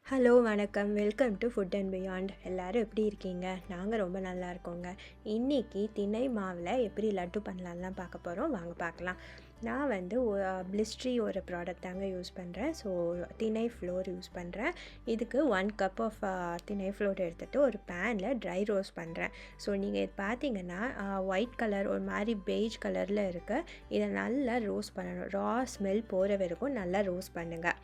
Hello வணக்கம். Welcome to food and beyond. எல்லோரும் எப்படி இருக்கீங்க? நாங்கள் ரொம்ப நல்லா இருக்கோங்க. இன்றைக்கி திணை மாவில் எப்படி லட்டு பண்ணலான்லாம் பார்க்க போகிறோம். வாங்க பார்க்கலாம். நான் வந்து பிளிஸ்ட்ரி ஒரு ப்ராடக்ட் தாங்க யூஸ் பண்ணுறேன். ஸோ திணை ஃப்ளோர் யூஸ் பண்ணுறேன். இதுக்கு 1 கப் ஆஃப் திணை ஃப்ளோர் எடுத்துகிட்டு ஒரு பேனில் ட்ரை ரோஸ்ட் பண்ணுறேன். ஸோ நீங்கள் இது பார்த்தீங்கன்னா ஒயிட் கலர் ஒரு மாதிரி பெய்ஜ் கலரில் இருக்குது. இதை நல்லா ரோஸ்ட் பண்ணணும். ரா ஸ்மெல் போகிற வரைக்கும் நல்லா ரோஸ்ட் பண்ணுங்கள்.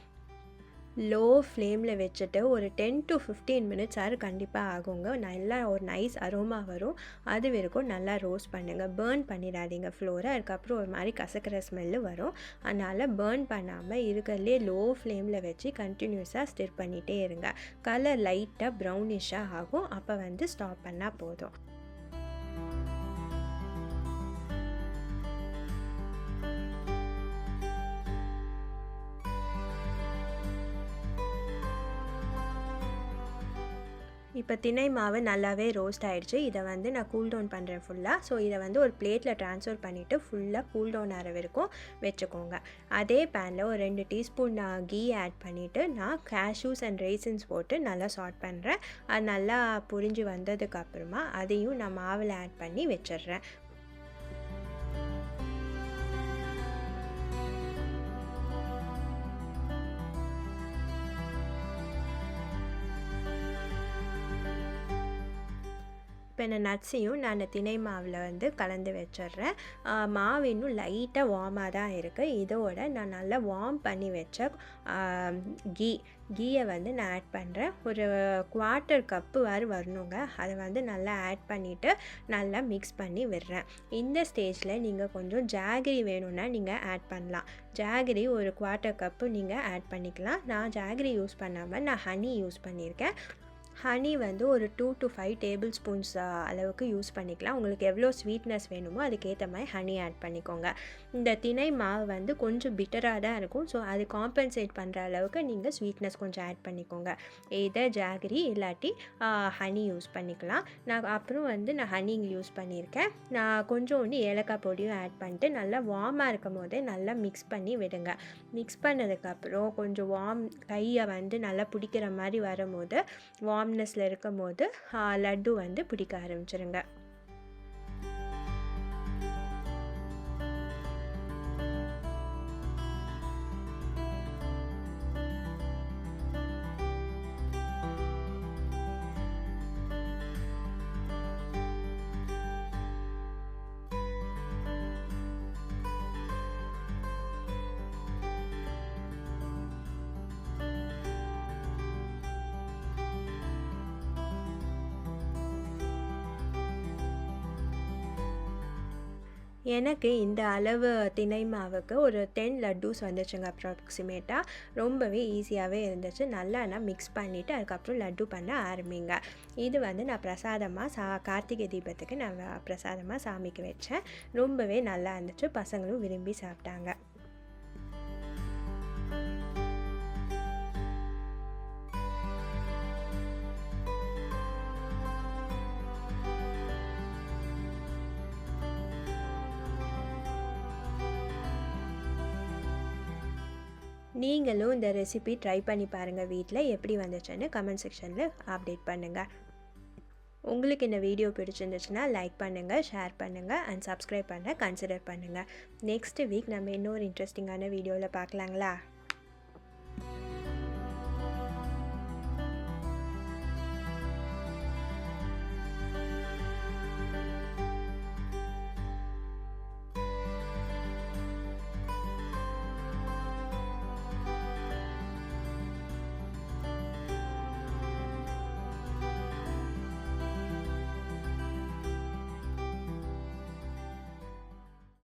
லோ ஃப்ளேமில் வச்சுட்டு ஒரு 10 to 15 மினிட்ஸ் கண்டிப்பாக ஆகுங்க. நல்லா ஒரு நைஸ் அரோமா வரும். அது வரைக்கும் நல்லா ரோஸ்ட் பண்ணுங்கள். பேர்ன் பண்ணிடாதீங்க ஃப்ளோரை. அதுக்கப்புறம் ஒரு மாதிரி கசக்கிற ஸ்மெல்லு வரும். அதனால் பேர்ன் பண்ணாமல் இருக்கிறதுலே லோ ஃப்ளேமில் வச்சு கண்டினியூஸாக ஸ்டிர் பண்ணிகிட்டே இருங்க. கலர் லைட்டாக ப்ரௌனிஷாக ஆகும். அப்போ வந்து ஸ்டாப் பண்ணால் போதும். இப்போ திணை மாவு நல்லாவே ரோஸ்ட் ஆகிடுச்சு. இதை வந்து நான் கூல் டவுன் பண்ணுறேன் ஃபுல்லாக. ஸோ இதை வந்து ஒரு பிளேட்டில் ட்ரான்ஸ்ஃபர் பண்ணிவிட்டு ஃபுல்லாக கூல் டவுன் ஆகிற வரைக்கும் வச்சுக்கோங்க. அதே பேனில் ஒரு 2 டீஸ்பூன் கீ ஆட் பண்ணிவிட்டு நான் கேஷ்யூஸ் அண்ட் ரேசின்ஸ் போட்டு நல்லா சாட் பண்ணுறேன். அது நல்லா புரிஞ்சு வந்ததுக்கப்புறமா அதையும் நான் மாவில் ஆட் பண்ணி வச்சிடுறேன். இப்போ இந்த நட்ஸையும் நான் திணை மாவில் வந்து கலந்து வச்சிட்றேன். மாவு இன்னும் லைட்டாக வார்மாக தான் இருக்குது. இதோட நான் நல்லா வார்ம் பண்ணி வச்ச கீயை வந்து நான் ஆட் பண்ணுறேன். ஒரு 1/4 கப்பு வரணுங்க. அதை வந்து நல்லா ஆட் பண்ணிவிட்டு நல்லா மிக்ஸ் பண்ணி விடுறேன். இந்த ஸ்டேஜில் நீங்கள் கொஞ்சம் ஜாகரி வேணும்னா நீங்கள் ஆட் பண்ணலாம். ஜாகரி ஒரு 1/4 கப்பு நீங்கள் ஆட் பண்ணிக்கலாம். நான் ஜாகரி யூஸ் பண்ணாமல் நான் ஹனி யூஸ் பண்ணியிருக்கேன். ஹனி வந்து ஒரு 2 to 5 டேபிள் ஸ்பூன்ஸ் அளவுக்கு யூஸ் பண்ணிக்கலாம். உங்களுக்கு எவ்வளோ ஸ்வீட்னஸ் வேணுமோ அதுக்கேற்ற மாதிரி ஹனி ஆட் பண்ணிக்கோங்க. இந்த திணை மாவு வந்து கொஞ்சம் பிட்டராக தான் இருக்கும். ஸோ அது காம்பன்சேட் பண்ணுற அளவுக்கு நீங்கள் ஸ்வீட்னஸ் கொஞ்சம் ஆட் பண்ணிக்கோங்க. இதை ஜாகரி இல்லாட்டி ஹனி யூஸ் பண்ணிக்கலாம். அப்புறம் வந்து நான் ஹனி யூஸ் பண்ணியிருக்கேன். நான் கொஞ்சோண்டு ஏலக்காய் பொடியும் ஆட் பண்ணிட்டு நல்லா வார்மாக இருக்கும் போதே நல்லா மிக்ஸ் பண்ணி விடுங்க. மிக்ஸ் பண்ணதுக்கப்புறம் கொஞ்சம் கையை வந்து நல்லா பிடிக்கிற மாதிரி வரும்போது வார்ம்னஸில் இருக்கும் போது லட்டு வந்து பிடிக்க ஆரம்பிச்சிருங்க. எனக்கு இந்த அளவு திணை மாவுக்கு ஒரு 10 லட்டூஸ் வந்துச்சுங்க அப்ராக்சிமேட்டாக. ரொம்பவே ஈஸியாகவே இருந்துச்சு. நல்லா நான் மிக்ஸ் பண்ணிவிட்டு அதுக்கப்புறம் லட்டு பண்ண ஆரம்பிங்க. இது வந்து நான் பிரசாதமாக கார்த்திகை தீபத்துக்கு நான் பிரசாதமாக சாமிக்கு வச்சேன். ரொம்பவே நல்லா இருந்துச்சு. பசங்களும் விரும்பி சாப்பிட்டாங்க. நீங்களும் இந்த ரெசிபி ட்ரை பண்ணி பாருங்கள். வீட்டில் எப்படி வந்துச்சுன்னு கமெண்ட் செக்ஷனில் அப்டேட் பண்ணுங்கள். உங்களுக்கு இந்த வீடியோ பிடிச்சிருந்துச்சுன்னா லைக் பண்ணுங்கள், ஷேர் பண்ணுங்கள் அண்ட் சப்ஸ்கிரைப் பண்ண கன்சிடர் பண்ணுங்கள். நெக்ஸ்ட் வீக் நம்ம இன்னொரு இன்ட்ரெஸ்டிங்கான வீடியோவில் பார்க்கலாங்களா?